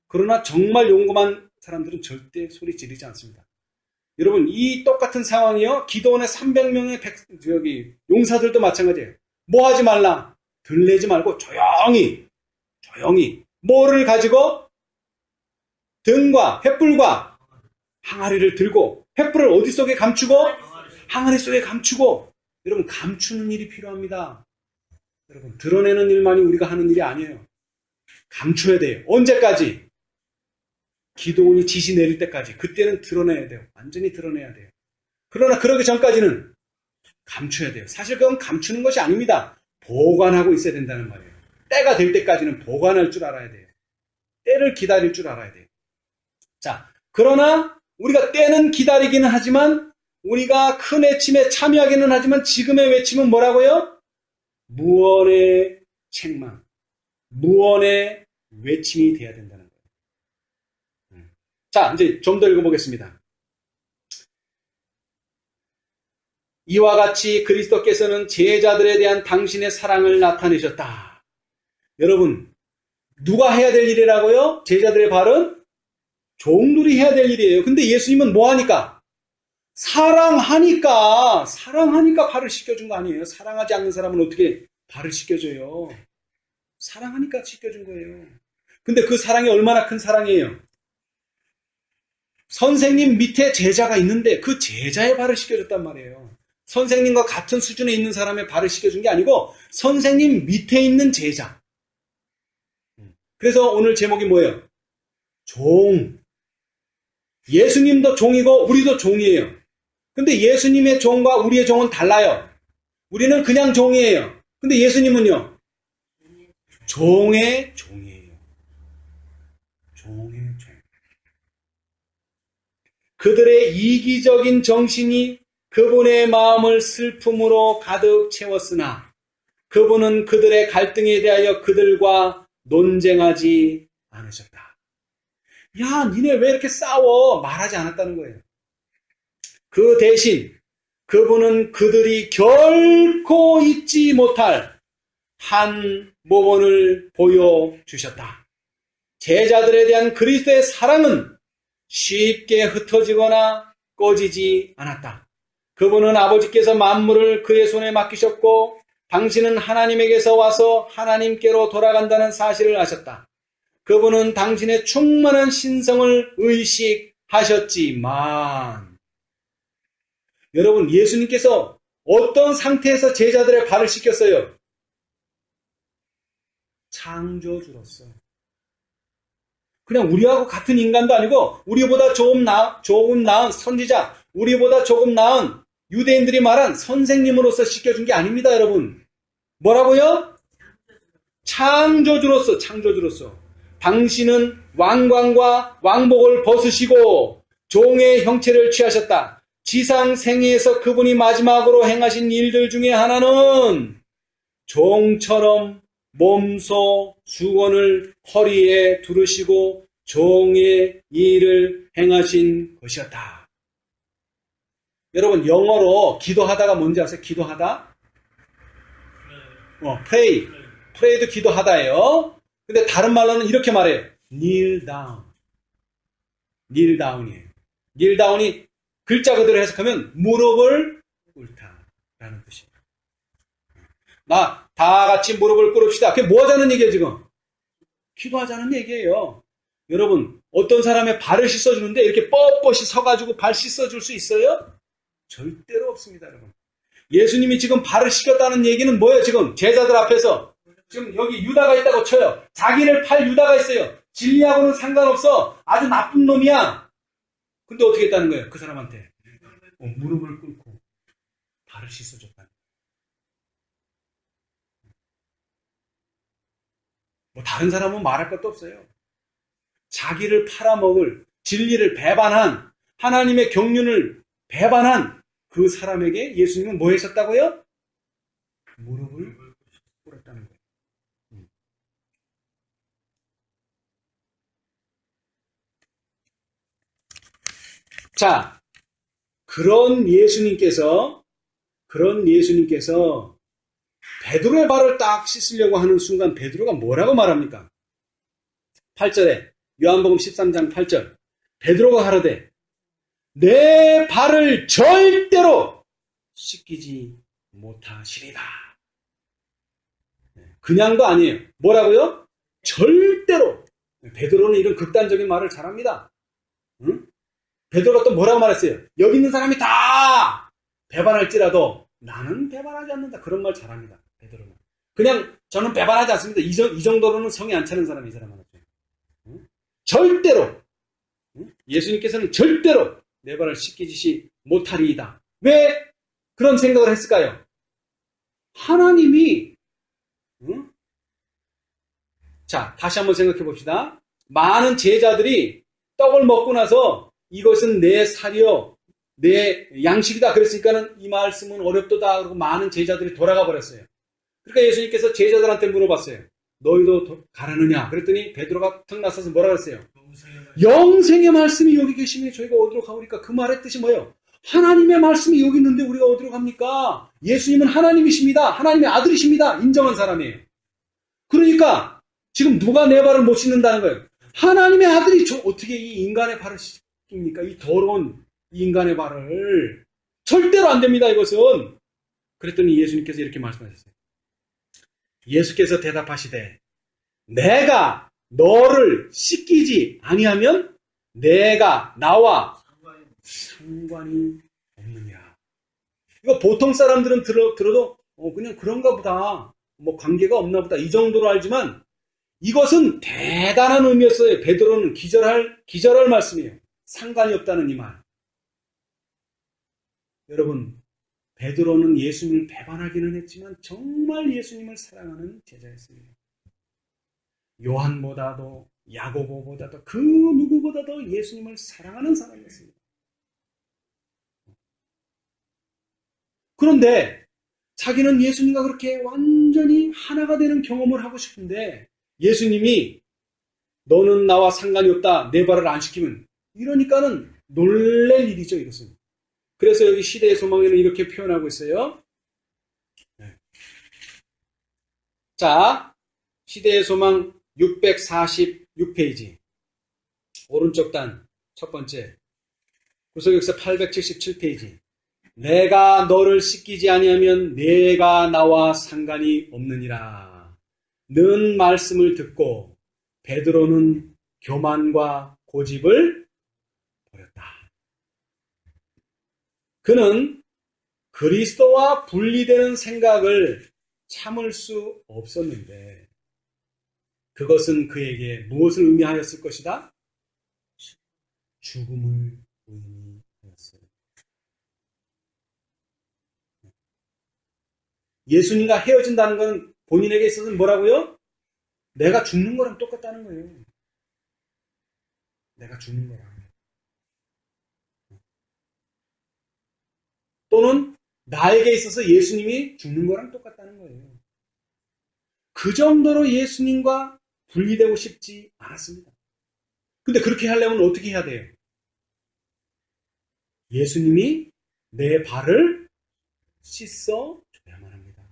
그러나 정말 용감한 사람들은 절대 소리 지르지 않습니다. 여러분, 이 똑같은 상황이요. 기도원의 300명의 용사들도 마찬가지예요. 뭐 하지 말라. 들내지 말고 조용히 뭐를 가지고 등과 횃불과 항아리를 들고 횃불을 어디 속에 감추고 항아리 속에 감추고 여러분 감추는 일이 필요합니다. 여러분 드러내는 일만이 우리가 하는 일이 아니에요. 감춰야 돼요. 언제까지? 기도원이 지시 내릴 때까지. 그때는 드러내야 돼요. 완전히 드러내야 돼요. 그러나 그러기 전까지는 감춰야 돼요. 사실 그건 감추는 것이 아닙니다. 보관하고 있어야 된다는 말이에요. 때가 될 때까지는 보관할 줄 알아야 돼요. 때를 기다릴 줄 알아야 돼요. 자, 그러나 우리가 때는 기다리기는 하지만 우리가 큰 외침에 참여하기는 하지만 지금의 외침은 뭐라고요? 무언의 책망, 무언의 외침이 돼야 된다는 거예요. 자, 이제 좀 더 읽어보겠습니다. 이와 같이 그리스도께서는 제자들에 대한 당신의 사랑을 나타내셨다. 여러분, 누가 해야 될 일이라고요? 제자들의 발은? 종들이 해야 될 일이에요. 근데 예수님은 뭐 하니까? 사랑하니까 발을 씻겨준 거 아니에요. 사랑하지 않는 사람은 어떻게 발을 씻겨줘요? 사랑하니까 씻겨준 거예요. 근데 그 사랑이 얼마나 큰 사랑이에요? 선생님 밑에 제자가 있는데 그 제자의 발을 씻겨줬단 말이에요. 선생님과 같은 수준에 있는 사람의 발을 씻겨준 게 아니고 선생님 밑에 있는 제자. 그래서 오늘 제목이 뭐예요? 종. 예수님도 종이고 우리도 종이에요. 근데 예수님의 종과 우리의 종은 달라요. 우리는 그냥 종이에요. 근데 예수님은요? 종의 종이에요. 종의 종. 그들의 이기적인 정신이 그분의 마음을 슬픔으로 가득 채웠으나 그분은 그들의 갈등에 대하여 그들과 논쟁하지 않으셨다. 야, 니네 왜 이렇게 싸워? 말하지 않았다는 거예요. 그 대신 그분은 그들이 결코 잊지 못할 한 모본을 보여주셨다. 제자들에 대한 그리스도의 사랑은 쉽게 흩어지거나 꺼지지 않았다. 그분은 아버지께서 만물을 그의 손에 맡기셨고 당신은 하나님에게서 와서 하나님께로 돌아간다는 사실을 아셨다. 그분은 당신의 충만한 신성을 의식하셨지만 여러분 예수님께서 어떤 상태에서 제자들의 발을 씻겼어요? 창조주로서. 그냥 우리하고 같은 인간도 아니고 우리보다 조금 나은 선지자, 우리보다 조금 나은 유대인들이 말한 선생님으로서 씻겨준 게 아닙니다, 여러분. 뭐라고요? 창조주로서. 당신은 왕관과 왕복을 벗으시고 종의 형체를 취하셨다. 지상 생애에서 그분이 마지막으로 행하신 일들 중에 하나는 종처럼 몸소 수건을 허리에 두르시고 종의 일을 행하신 것이었다. 여러분 영어로 기도하다가 뭔지 아세요? 기도하다? pray. pray도 기도하다예요. 근데 다른 말로는 이렇게 말해요. kneel down. kneel down이에요. kneel down이 글자 그대로 해석하면 무릎을 꿇다라는 뜻이에요. 다 같이 무릎을 꿇읍시다. 그게 뭐 하자는 얘기예요, 지금? 기도하자는 얘기예요. 여러분, 어떤 사람의 발을 씻어주는데 이렇게 뻣뻣이 서가지고 발 씻어줄 수 있어요? 절대로 없습니다, 여러분. 예수님이 지금 발을 씻겼다는 얘기는 뭐예요, 지금? 제자들 앞에서. 지금 여기 유다가 있다고 쳐요. 자기를 팔 유다가 있어요. 진리하고는 상관없어. 아주 나쁜 놈이야. 근데 어떻게 했다는 거예요? 그 사람한테. 무릎을 꿇고 발을 씻어줬다는 뭐 다른 사람은 말할 것도 없어요. 자기를 팔아먹을 진리를 배반한 하나님의 경륜을 배반한 그 사람에게 예수님은 뭐 하셨다고요? 무릎을 꿇었다는 거예요. 자, 그런 예수님께서 베드로의 발을 딱 씻으려고 하는 순간 베드로가 뭐라고 말합니까? 8절에 요한복음 13장 8절 베드로가 가로되 내 발을 절대로 씻기지 못하시리다. 그냥도 아니에요. 뭐라고요? 절대로. 베드로는 이런 극단적인 말을 잘합니다. 응? 베드로가 또 뭐라고 말했어요? 여기 있는 사람이 다 배반할지라도 나는 배반하지 않는다. 그런 말 잘합니다. 베드로는. 그냥 저는 배반하지 않습니다. 이 정도로는 성이 안 차는 사람이 이 사람은. 응? 절대로. 응? 예수님께서는 절대로 내 발을 씻기지 못하리이다. 왜 그런 생각을 했을까요? 하나님이 응? 자, 다시 한번 생각해 봅시다. 많은 제자들이 떡을 먹고 나서 이것은 내 살이요, 내 양식이다. 그랬으니까는 이 말씀은 어렵도다. 그러고 많은 제자들이 돌아가 버렸어요. 그러니까 예수님께서 제자들한테 물어봤어요. 너희도 가라느냐? 그랬더니 베드로가 턱 나서서 뭐라 그랬어요? 영생의 말씀이 여기 계시면 저희가 어디로 가오니까? 그 말의 뜻이 뭐예요? 하나님의 말씀이 여기 있는데 우리가 어디로 갑니까? 예수님은 하나님이십니다. 하나님의 아들이십니다. 인정한 사람이에요. 그러니까 지금 누가 내 발을 못 씻는다는 거예요? 하나님의 아들이 어떻게 이 인간의 발을 씻깁니까? 이 더러운 이 인간의 발을. 절대로 안 됩니다. 이것은. 그랬더니 예수님께서 이렇게 말씀하셨어요. 예수께서 대답하시되 내가 너를 씻기지 아니하면 내가 나와 상관이 없느냐. 이거 보통 사람들은 들어도 그냥 그런가 보다. 뭐 관계가 없나 보다. 이 정도로 알지만 이것은 대단한 의미였어요. 베드로는 기절할 말씀이에요. 상관이 없다는 이 말. 여러분, 베드로는 예수님을 배반하기는 했지만 정말 예수님을 사랑하는 제자였습니다. 요한보다도 야고보보다도 그 누구보다도 예수님을 사랑하는 사람이었습니다. 그런데 자기는 예수님과 그렇게 완전히 하나가 되는 경험을 하고 싶은데 예수님이 너는 나와 상관이 없다. 내 발을 안 시키면 이러니까는 놀랄 일이죠. 이것은. 그래서 여기 시대의 소망에는 이렇게 표현하고 있어요. 자, 시대의 소망 646페이지 오른쪽 단 첫 번째 구속역사 877페이지 내가 너를 씻기지 아니하면 내가 나와 상관이 없느니라. 는 말씀을 듣고 베드로는 교만과 고집을 버렸다. 그는 그리스도와 분리되는 생각을 참을 수 없었는데 그것은 그에게 무엇을 의미하였을 것이다? 죽음을 의미하였어요. 예수님과 헤어진다는 건 본인에게 있어서는 뭐라고요? 내가 죽는 거랑 똑같다는 거예요. 내가 죽는 거랑. 또는 나에게 있어서 예수님이 죽는 거랑 똑같다는 거예요. 그 정도로 예수님과 분리되고 싶지 않았습니다. 근데 그렇게 하려면 어떻게 해야 돼요? 예수님이 내 발을 씻어 줘야만 합니다.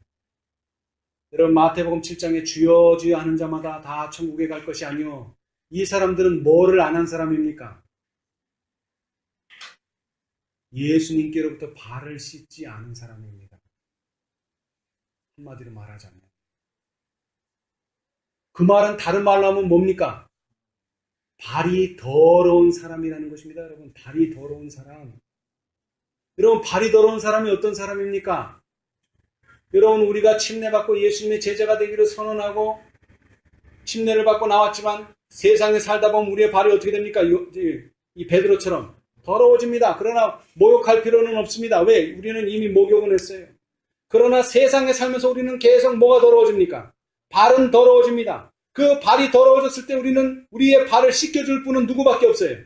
여러분 마태복음 7장에 주여 주여 하는 자마다 다 천국에 갈 것이 아니요. 이 사람들은 뭐를 안 한 사람입니까? 예수님께로부터 발을 씻지 않은 사람입니다. 한마디로 말하자면. 그 말은 다른 말로 하면 뭡니까? 발이 더러운 사람이라는 것입니다. 여러분, 발이 더러운 사람. 여러분, 발이 더러운 사람이 어떤 사람입니까? 여러분, 우리가 침례받고 예수님의 제자가 되기를 선언하고 침례를 받고 나왔지만 세상에 살다 보면 우리의 발이 어떻게 됩니까? 이 베드로처럼 더러워집니다. 그러나 목욕할 필요는 없습니다. 왜? 우리는 이미 목욕은 했어요. 그러나 세상에 살면서 우리는 계속 뭐가 더러워집니까? 발은 더러워집니다. 그 발이 더러워졌을 때 우리는 우리의 발을 씻겨줄 분은 누구밖에 없어요?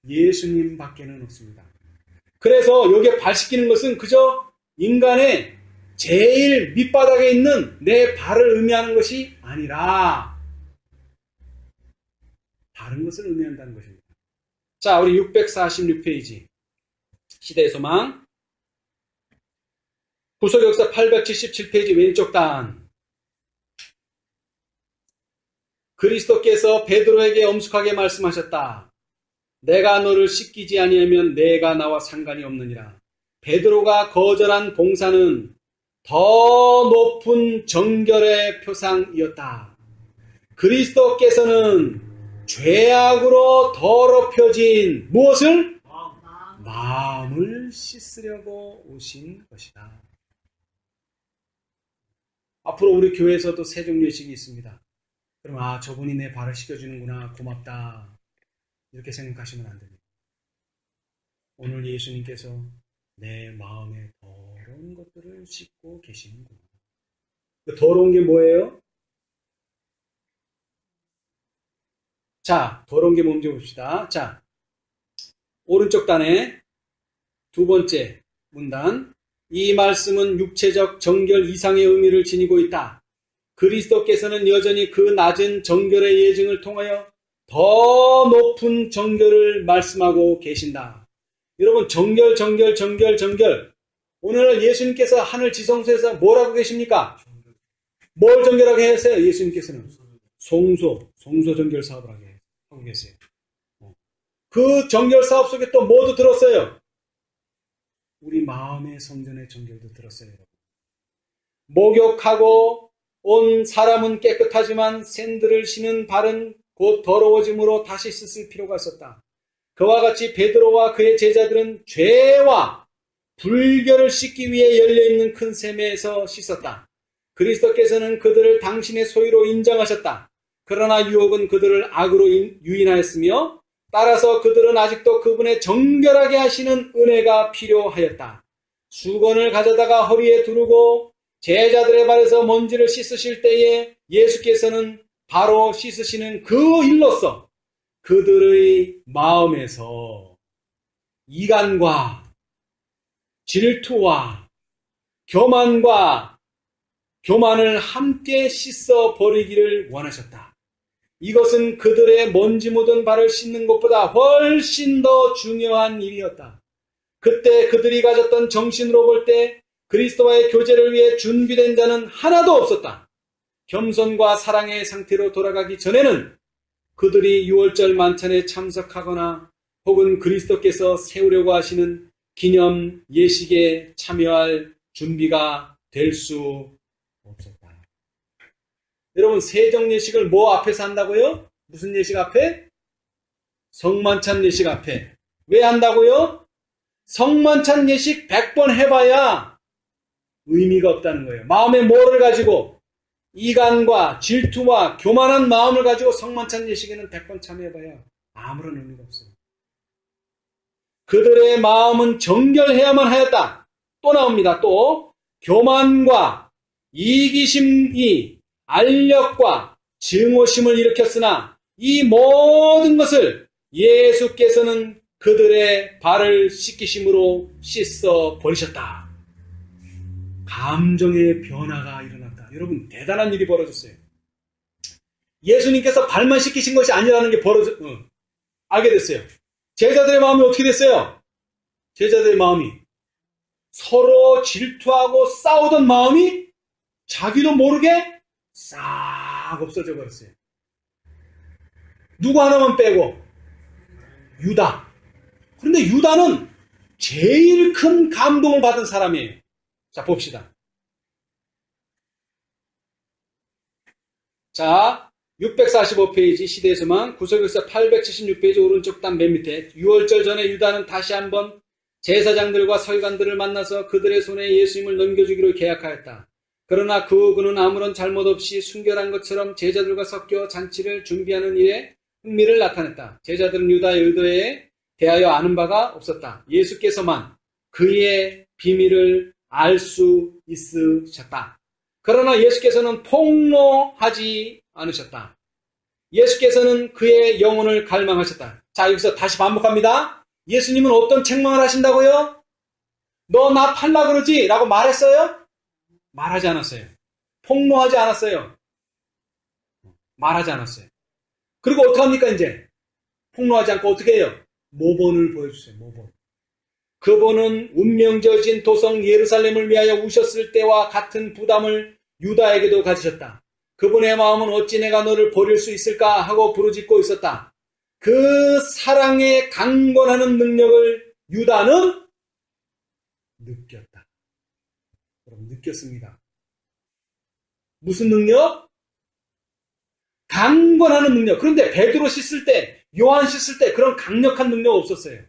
예수님밖에는 없습니다. 그래서 여기에 발 씻기는 것은 그저 인간의 제일 밑바닥에 있는 내 발을 의미하는 것이 아니라 다른 것을 의미한다는 것입니다. 자, 우리 646페이지 시대의 소망 구속역사 877페이지 왼쪽 단 그리스도께서 베드로에게 엄숙하게 말씀하셨다. 내가 너를 씻기지 아니하면 내가 나와 상관이 없느니라. 베드로가 거절한 봉사는 더 높은 정결의 표상이었다. 그리스도께서는 죄악으로 더럽혀진 무엇을? 마음을 씻으려고 오신 것이다. 앞으로 우리 교회에서도 세종예식이 있습니다. 그럼 저분이 내 발을 씻겨주는구나, 고맙다, 이렇게 생각하시면 안 됩니다. 오늘 예수님께서 내 마음에 더러운 것들을 씻고 계시는구나. 그 더러운 게 뭐예요? 자, 더러운 게 뭔지 봅시다. 자, 오른쪽 단에 두 번째 문단. 이 말씀은 육체적 정결 이상의 의미를 지니고 있다. 그리스도께서는 여전히 그 낮은 정결의 예증을 통하여 더 높은 정결을 말씀하고 계신다. 여러분, 정결. 오늘 예수님께서 하늘 지성소에서 뭘 하고 계십니까? 뭘 정결하게 하세요? 예수님께서는 송소 정결 사업을 하고 계세요. 그 정결 사업 속에 또 뭐도 들었어요? 우리 마음의 성전의 정결도 들었어요. 목욕하고 온 사람은 깨끗하지만 샌들을 신은 발은 곧 더러워짐으로 다시 씻을 필요가 있었다. 그와 같이 베드로와 그의 제자들은 죄와 불결을 씻기 위해 열려있는 큰 샘에서 씻었다. 그리스도께서는 그들을 당신의 소유로 인정하셨다. 그러나 유혹은 그들을 악으로 유인하였으며 따라서 그들은 아직도 그분의 정결하게 하시는 은혜가 필요하였다. 수건을 가져다가 허리에 두르고 제자들의 발에서 먼지를 씻으실 때에 예수께서는 바로 씻으시는 그 일로서 그들의 마음에서 이간과 질투와 교만을 함께 씻어 버리기를 원하셨다. 이것은 그들의 먼지 묻은 발을 씻는 것보다 훨씬 더 중요한 일이었다. 그때 그들이 가졌던 정신으로 볼 때 그리스도와의 교제를 위해 준비된 자는 하나도 없었다. 겸손과 사랑의 상태로 돌아가기 전에는 그들이 유월절 만찬에 참석하거나 혹은 그리스도께서 세우려고 하시는 기념 예식에 참여할 준비가 될 수 없었다. 여러분, 세정 예식을 뭐 앞에서 한다고요? 무슨 예식 앞에? 성만찬 예식 앞에. 왜 한다고요? 성만찬 예식 100번 해봐야 의미가 없다는 거예요. 마음에 뭐를 가지고? 이간과 질투와 교만한 마음을 가지고 성만찬 예식에는 100번 참여해봐야 아무런 의미가 없어요. 그들의 마음은 정결해야만 하였다. 또 나옵니다. 또 교만과 이기심이 알력과 증오심을 일으켰으나 이 모든 것을 예수께서는 그들의 발을 씻기심으로 씻어 버리셨다. 감정의 변화가 일어났다. 여러분, 대단한 일이 벌어졌어요. 예수님께서 발만 씻기신 것이 아니라는 게 알게 됐어요. 제자들의 마음이 어떻게 됐어요? 제자들의 마음이 서로 질투하고 싸우던 마음이 자기도 모르게 싹 없어져 버렸어요. 누구 하나만 빼고 유다. 그런데 유다는 제일 큰 감동을 받은 사람이에요. 자, 봅시다. 자, 645페이지 시대의 소망 구속역사 876페이지 오른쪽 단 맨 밑에 유월절 전에 유다는 다시 한번 제사장들과 서기관들을 만나서 그들의 손에 예수님을 넘겨주기로 계약하였다. 그러나 그는 아무런 잘못 없이 순결한 것처럼 제자들과 섞여 잔치를 준비하는 일에 흥미를 나타냈다. 제자들은 유다의 의도에 대하여 아는 바가 없었다. 예수께서만 그의 비밀을 알 수 있으셨다. 그러나 예수께서는 폭로하지 않으셨다. 예수께서는 그의 영혼을 갈망하셨다. 자, 여기서 다시 반복합니다. 예수님은 어떤 책망을 하신다고요? 너 나 팔라 그러지? 라고 말했어요? 말하지 않았어요. 폭로하지 않았어요. 말하지 않았어요. 그리고 어떡합니까, 이제? 폭로하지 않고 어떻게 해요? 모본을 보여주세요, 모본. 그분은 운명저진 도성 예루살렘을 위하여 우셨을 때와 같은 부담을 유다에게도 가지셨다. 그분의 마음은 어찌 내가 너를 버릴 수 있을까 하고 부르짖고 있었다. 그 사랑에 강권하는 능력을 유다는 느꼈다. 여러분, 느꼈습니다. 무슨 능력? 강권하는 능력. 그런데 베드로 씻을 때, 요한 씻을 때 그런 강력한 능력 없었어요.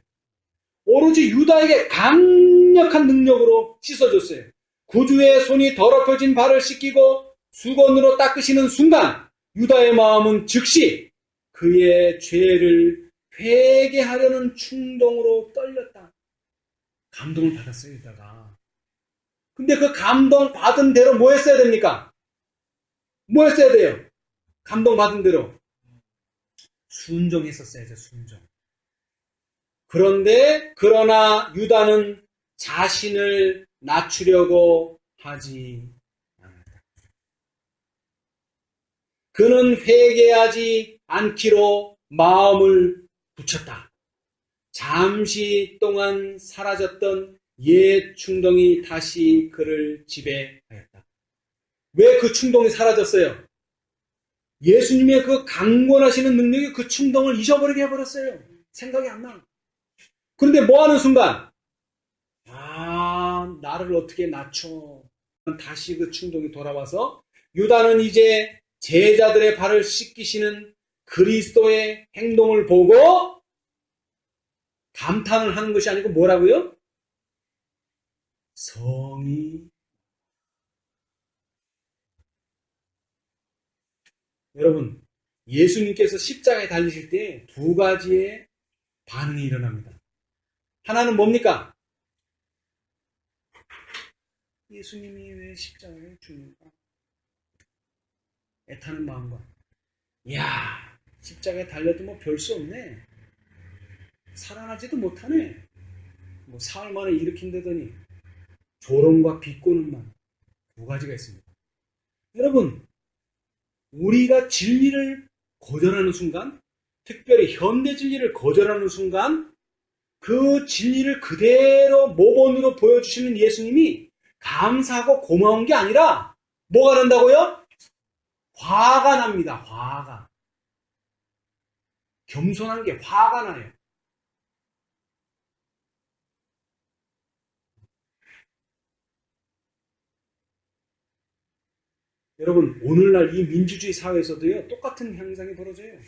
오로지 유다에게 강력한 능력으로 씻어줬어요. 구주의 손이 더럽혀진 발을 씻기고 수건으로 닦으시는 순간 유다의 마음은 즉시 그의 죄를 회개하려는 충동으로 떨렸다. 감동을 받았어요, 유다가. 근데 그 감동 받은 대로 뭐 했어야 됩니까? 뭐 했어야 돼요? 감동 받은 대로 순종했었어야죠, 순종. 그러나 유다는 자신을 낮추려고 하지 않았다. 그는 회개하지 않기로 마음을 붙였다. 잠시 동안 사라졌던 옛 충동이 다시 그를 지배하였다. 왜 그 충동이 사라졌어요? 예수님의 그 강권하시는 능력이 그 충동을 잊어버리게 해버렸어요. 생각이 안 나. 그런데 뭐 하는 순간? 나를 어떻게 낮춰. 다시 그 충동이 돌아와서 유다는 이제 제자들의 발을 씻기시는 그리스도의 행동을 보고 감탄을 하는 것이 아니고 뭐라고요? 성이. 여러분, 예수님께서 십자가에 달리실 때 두 가지의 반응이 일어납니다. 하나는 뭡니까? 예수님이 왜 십자가에 죽는가? 애타는 마음과, 이야, 십자가에 달려도 뭐 별 수 없네. 살아나지도 못하네. 뭐 사흘 만에 일으킨다더니 조롱과 비꼬는만 두 가지가 있습니다. 여러분, 우리가 진리를 거절하는 순간, 특별히 현대 진리를 거절하는 순간 그 진리를 그대로 모본으로 보여주시는 예수님이 감사하고 고마운 게 아니라 뭐가 난다고요? 화가 납니다. 화가. 겸손한 게 화가 나요. 여러분, 오늘날 이 민주주의 사회에서도요, 똑같은 현상이 벌어져요.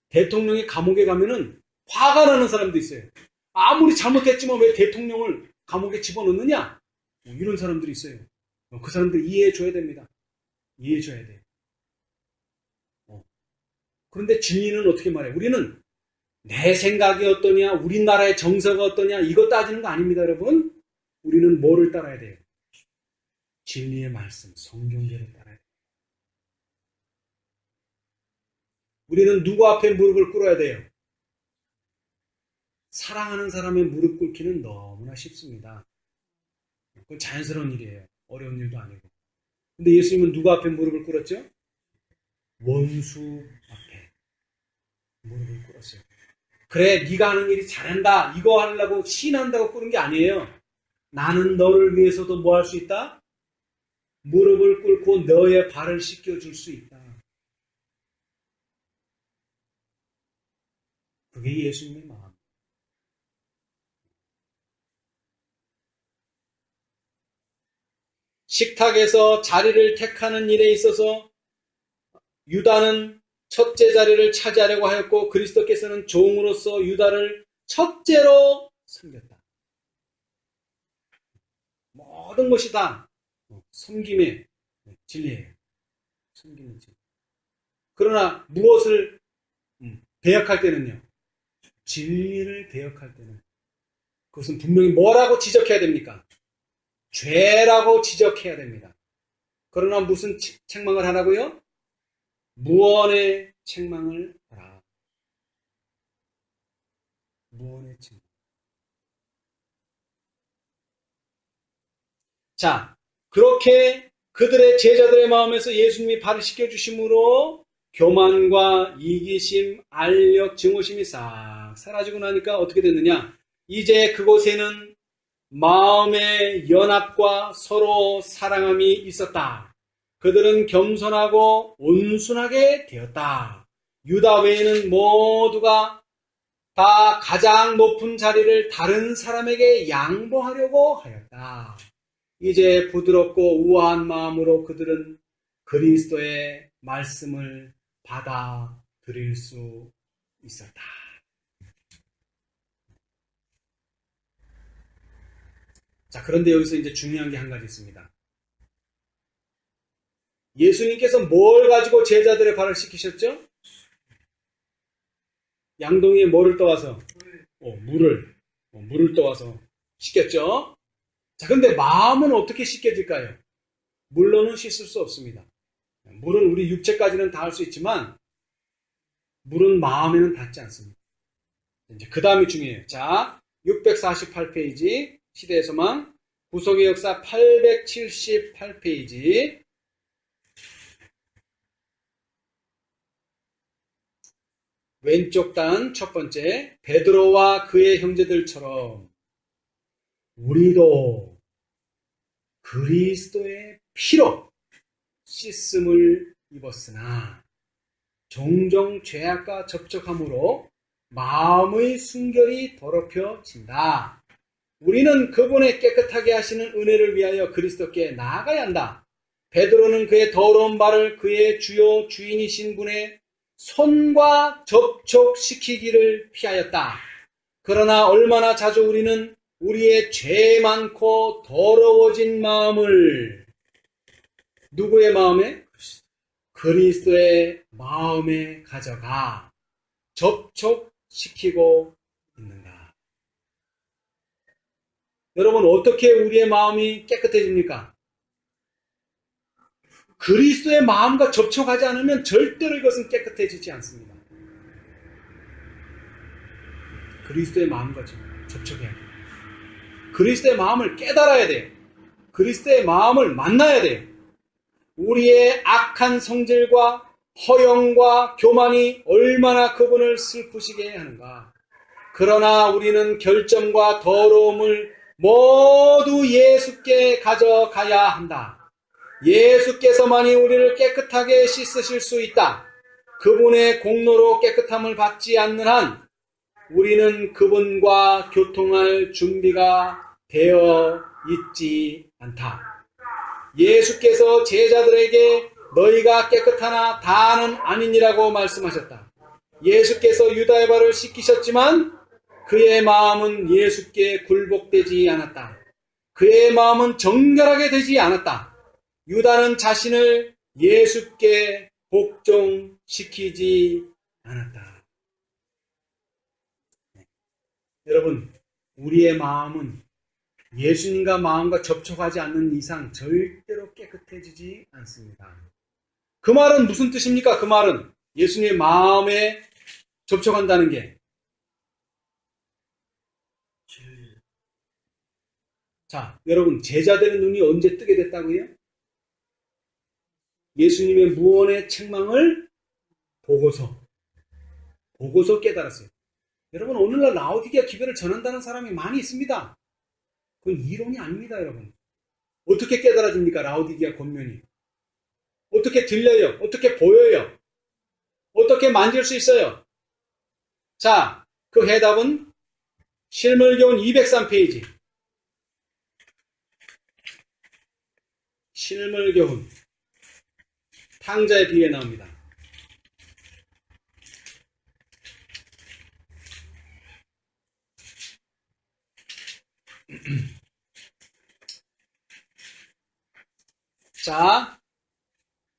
대통령이 감옥에 가면은 화가 나는 사람도 있어요. 아무리 잘못했지만 왜 대통령을 감옥에 집어넣느냐? 이런 사람들이 있어요. 그 사람들 이해해줘야 됩니다. 이해해줘야 돼요. 그런데 진리는 어떻게 말해요? 우리는 내 생각이 어떠냐, 우리나라의 정서가 어떠냐, 이거 따지는 거 아닙니다, 여러분. 우리는 뭐를 따라야 돼요? 진리의 말씀, 성경대로 따라야 돼요. 우리는 누구 앞에 무릎을 꿇어야 돼요? 사랑하는 사람의 무릎 꿇기는 너무나 쉽습니다. 그건 자연스러운 일이에요. 어려운 일도 아니고. 근데 예수님은 누구 앞에 무릎을 꿇었죠? 원수 앞에 무릎을 꿇었어요. 그래, 네가 하는 일이 잘한다, 이거 하려고 시인한다고 꿇은 게 아니에요. 나는 너를 위해서도 뭐 할 수 있다? 무릎을 꿇고 너의 발을 씻겨줄 수 있다. 그게 예수님의 마음. 식탁에서 자리를 택하는 일에 있어서 유다는 첫째 자리를 차지하려고 하였고 그리스도께서는 종으로서 유다를 첫째로 섬겼다. 모든 것이 다 섬김의 진리예요. 섬김의 진리. 그러나 무엇을 대역할 때는요. 진리를 대역할 때는 그것은 분명히 뭐라고 지적해야 됩니까? 죄라고 지적해야 됩니다. 그러나 무슨 책망을 하라고요? 무언의 책망을 하라. 무언의 책망. 자, 그렇게 그들의 제자들의 마음에서 예수님이 발을 씻겨주심으로 교만과 이기심, 알력, 증오심이 싹 사라지고 나니까 어떻게 됐느냐? 이제 그곳에는 마음의 연합과 서로 사랑함이 있었다. 그들은 겸손하고 온순하게 되었다. 유다 외에는 모두가 다 가장 높은 자리를 다른 사람에게 양보하려고 하였다. 이제 부드럽고 우아한 마음으로 그들은 그리스도의 말씀을 받아들일 수 있었다. 자, 그런데 여기서 이제 중요한 게 한 가지 있습니다. 예수님께서 뭘 가지고 제자들의 발을 씻기셨죠? 양동이에 뭐를 떠와서? 물을 떠와서 씻겼죠? 자, 근데 마음은 어떻게 씻겨질까요? 물로는 씻을 수 없습니다. 물은 우리 육체까지는 닿을 수 있지만 물은 마음에는 닿지 않습니다. 이제 그 다음이 중요해요. 자, 648페이지 시대의 소망 구속의 역사 878페이지 왼쪽 단 첫 번째, 베드로와 그의 형제들처럼 우리도 그리스도의 피로 씻음을 입었으나 종종 죄악과 접촉함으로 마음의 순결이 더럽혀진다. 우리는 그분의 깨끗하게 하시는 은혜를 위하여 그리스도께 나아가야 한다. 베드로는 그의 더러운 발을 그의 주요 주인이신 분의 손과 접촉시키기를 피하였다. 그러나 얼마나 자주 우리는 우리의 죄 많고 더러워진 마음을 누구의 마음에? 그리스도의 마음에 가져가 접촉시키고 있는가? 여러분, 어떻게 우리의 마음이 깨끗해집니까? 그리스도의 마음과 접촉하지 않으면 절대로 이것은 깨끗해지지 않습니다. 그리스도의 마음과 접촉해야 돼요. 그리스도의 마음을 깨달아야 돼요. 그리스도의 마음을 만나야 돼요. 우리의 악한 성질과 허영과 교만이 얼마나 그분을 슬프시게 하는가. 그러나 우리는 결점과 더러움을 모두 예수께 가져가야 한다. 예수께서만이 우리를 깨끗하게 씻으실 수 있다. 그분의 공로로 깨끗함을 받지 않는 한 우리는 그분과 교통할 준비가 되어 있지 않다. 예수께서 제자들에게 너희가 깨끗하나 다는 아니니라고 말씀하셨다. 예수께서 유다의 발을 씻기셨지만 그의 마음은 예수께 굴복되지 않았다. 그의 마음은 정결하게 되지 않았다. 유다는 자신을 예수께 복종시키지 않았다. 여러분, 우리의 마음은 예수님과 마음과 접촉하지 않는 이상 절대로 깨끗해지지 않습니다. 그 말은 무슨 뜻입니까? 그 말은 예수님의 마음에 접촉한다는 게. 자, 여러분, 제자들의 눈이 언제 뜨게 됐다고요? 예수님의 무언의 책망을 보고서 깨달았어요. 여러분, 오늘날 라오디게아 기별을 전한다는 사람이 많이 있습니다. 그건 이론이 아닙니다, 여러분. 어떻게 깨달아집니까? 라오디게아 권면이. 어떻게 들려요? 어떻게 보여요? 어떻게 만질 수 있어요? 자, 그 해답은 실물교훈 203페이지. 실물교훈. 탕자의 비유에 나옵니다. 자,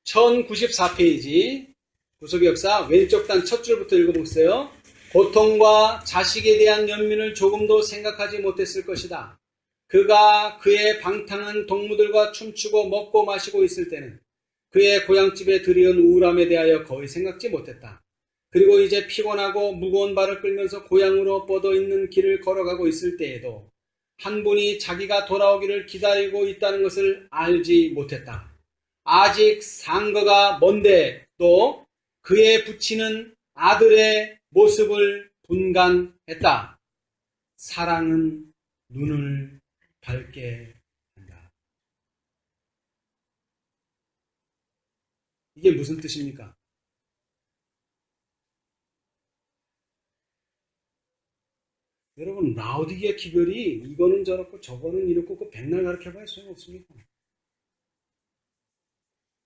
1094페이지 구속의 역사 왼쪽 단 첫 줄부터 읽어보세요. 고통과 자식에 대한 연민을 조금도 생각하지 못했을 것이다. 그가 그의 방탕한 동무들과 춤추고 먹고 마시고 있을 때는 그의 고향집에 들이온 우울함에 대하여 거의 생각지 못했다. 그리고 이제 피곤하고 무거운 발을 끌면서 고향으로 뻗어 있는 길을 걸어가고 있을 때에도 한 분이 자기가 돌아오기를 기다리고 있다는 것을 알지 못했다. 아직 상거가 먼데 또 그에 붙이는 아들의 모습을 분간했다. 사랑은 눈을 밝게 한다. 이게 무슨 뜻입니까? 여러분, 라오디게아 기별이 이거는 저렇고 저거는 이렇고 그 백날 가르쳐봐야 소용없습니다.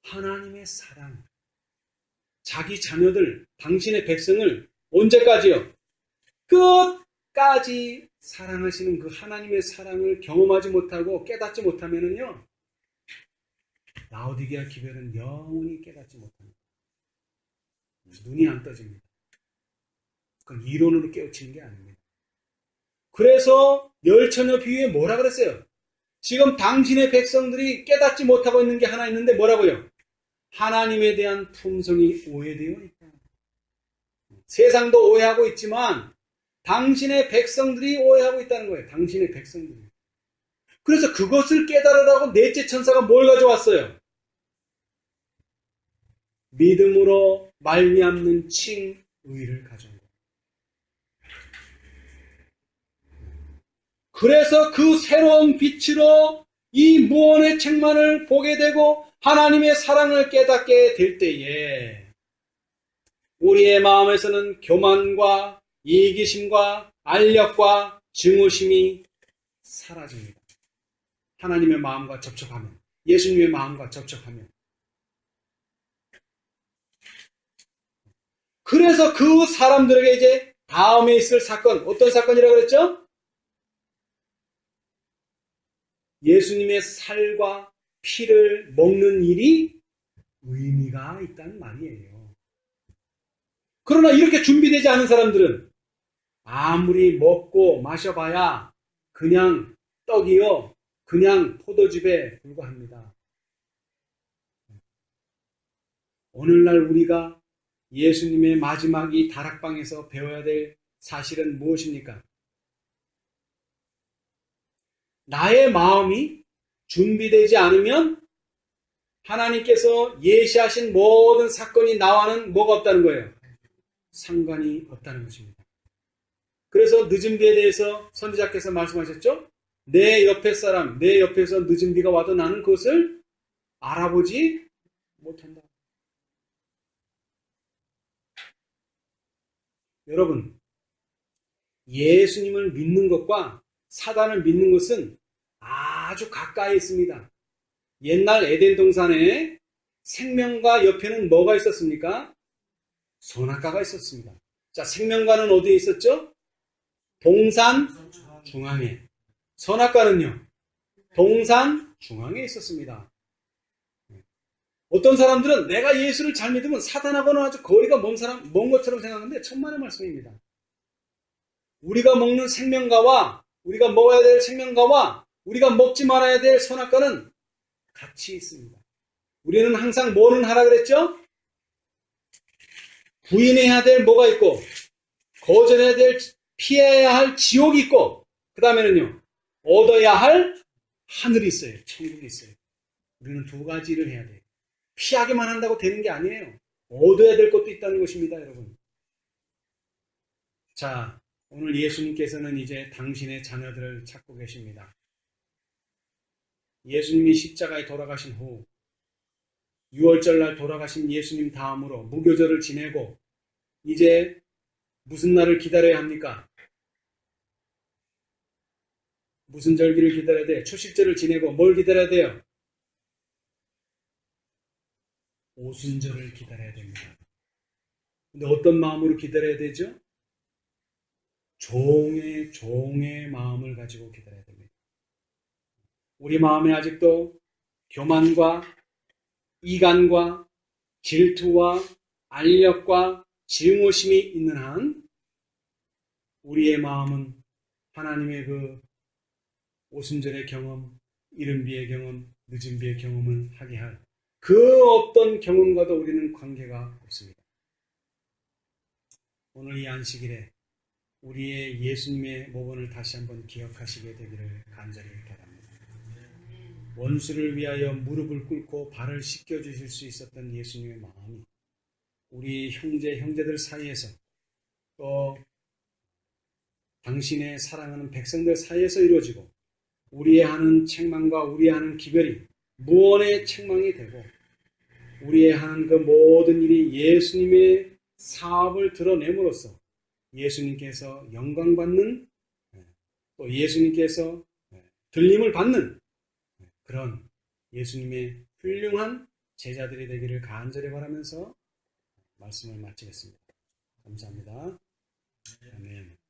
하나님의 사랑, 자기 자녀들, 당신의 백성을 언제까지요? 끝까지 사랑하시는 그 하나님의 사랑을 경험하지 못하고 깨닫지 못하면은요, 라오디게아 기별은 영원히 깨닫지 못합니다. 눈이 안 떠집니다. 그건 이론으로 깨우치는 게 아닙니다. 그래서 열처녀 비유에 뭐라 그랬어요? 지금 당신의 백성들이 깨닫지 못하고 있는 게 하나 있는데 뭐라고요? 하나님에 대한 품성이 오해되어 있다. 세상도 오해하고 있지만 당신의 백성들이 오해하고 있다는 거예요. 당신의 백성들이. 그래서 그것을 깨달으라고 넷째 천사가 뭘 가져왔어요? 믿음으로 말미암는 칭의를 가져온 거예요. 그래서 그 새로운 빛으로 이 무언의 책만을 보게 되고 하나님의 사랑을 깨닫게 될 때에 우리의 마음에서는 교만과 이기심과 알력과 증오심이 사라집니다. 하나님의 마음과 접촉하면, 예수님의 마음과 접촉하면. 그래서 그 사람들에게 이제 다음에 있을 사건, 어떤 사건이라고 그랬죠? 예수님의 살과 피를 먹는 일이 의미가 있다는 말이에요. 그러나 이렇게 준비되지 않은 사람들은 아무리 먹고 마셔봐야 그냥 떡이요, 그냥 포도즙에 불과합니다. 오늘날 우리가 예수님의 마지막 이 다락방에서 배워야 될 사실은 무엇입니까? 나의 마음이 준비되지 않으면 하나님께서 예시하신 모든 사건이 나와는 뭐가 없다는 거예요? 상관이 없다는 것입니다. 그래서 늦은 비에 대해서 선지자께서 말씀하셨죠? 내 옆에 사람, 내 옆에서 늦은 비가 와도 나는 그것을 알아보지 못한다. 여러분, 예수님을 믿는 것과 사단을 믿는 것은 아주 가까이 있습니다. 옛날 에덴 동산에 생명과 옆에는 뭐가 있었습니까? 선악과가 있었습니다. 자, 생명과는 어디에 있었죠? 동산 중앙에. 선악과는요? 동산 중앙에 있었습니다. 어떤 사람들은 내가 예수를 잘 믿으면 사단하고는 아주 거리가 먼 것처럼 생각하는데 천만의 말씀입니다. 우리가 먹는 생명과와 우리가 먹어야 될 생명과와 우리가 먹지 말아야 될 선악과는 같이 있습니다. 우리는 항상 뭐는 하라 그랬죠? 부인해야 될 뭐가 있고 거절해야 될 피해야 할 지옥이 있고 그 다음에는요 얻어야 할 하늘이 있어요. 천국이 있어요. 우리는 두 가지를 해야 돼요. 피하기만 한다고 되는 게 아니에요. 얻어야 될 것도 있다는 것입니다. 여러분. 자, 오늘 예수님께서는 이제 당신의 자녀들을 찾고 계십니다. 예수님이 십자가에 돌아가신 후 6월절 날 돌아가신 예수님 다음으로 무교절을 지내고 이제 무슨 날을 기다려야 합니까? 무슨 절기를 기다려야 돼요? 초실절을 지내고 뭘 기다려야 돼요? 오순절을 기다려야 됩니다. 근데 어떤 마음으로 기다려야 되죠? 종의 마음을 가지고 기다려야 됩니다. 우리 마음에 아직도 교만과 이간과 질투와 알력과 증오심이 있는 한 우리의 마음은 하나님의 그 오순절의 경험, 이른비의 경험, 늦은비의 경험을 하게 할 그 어떤 경험과도 우리는 관계가 없습니다. 오늘 이 안식일에 우리의 예수님의 모본을 다시 한번 기억하시게 되기를 간절히 바랍니다. 원수를 위하여 무릎을 꿇고 발을 씻겨주실 수 있었던 예수님의 마음이 우리 형제들 사이에서 또 당신의 사랑하는 백성들 사이에서 이루어지고 우리의 하는 책망과 우리의 하는 기별이 무언의 책망이 되고 우리의 하는 그 모든 일이 예수님의 사업을 드러냄으로써 예수님께서 영광받는 또 예수님께서 들림을 받는 그런 예수님의 훌륭한 제자들이 되기를 간절히 바라면서 말씀을 마치겠습니다. 감사합니다. 아멘.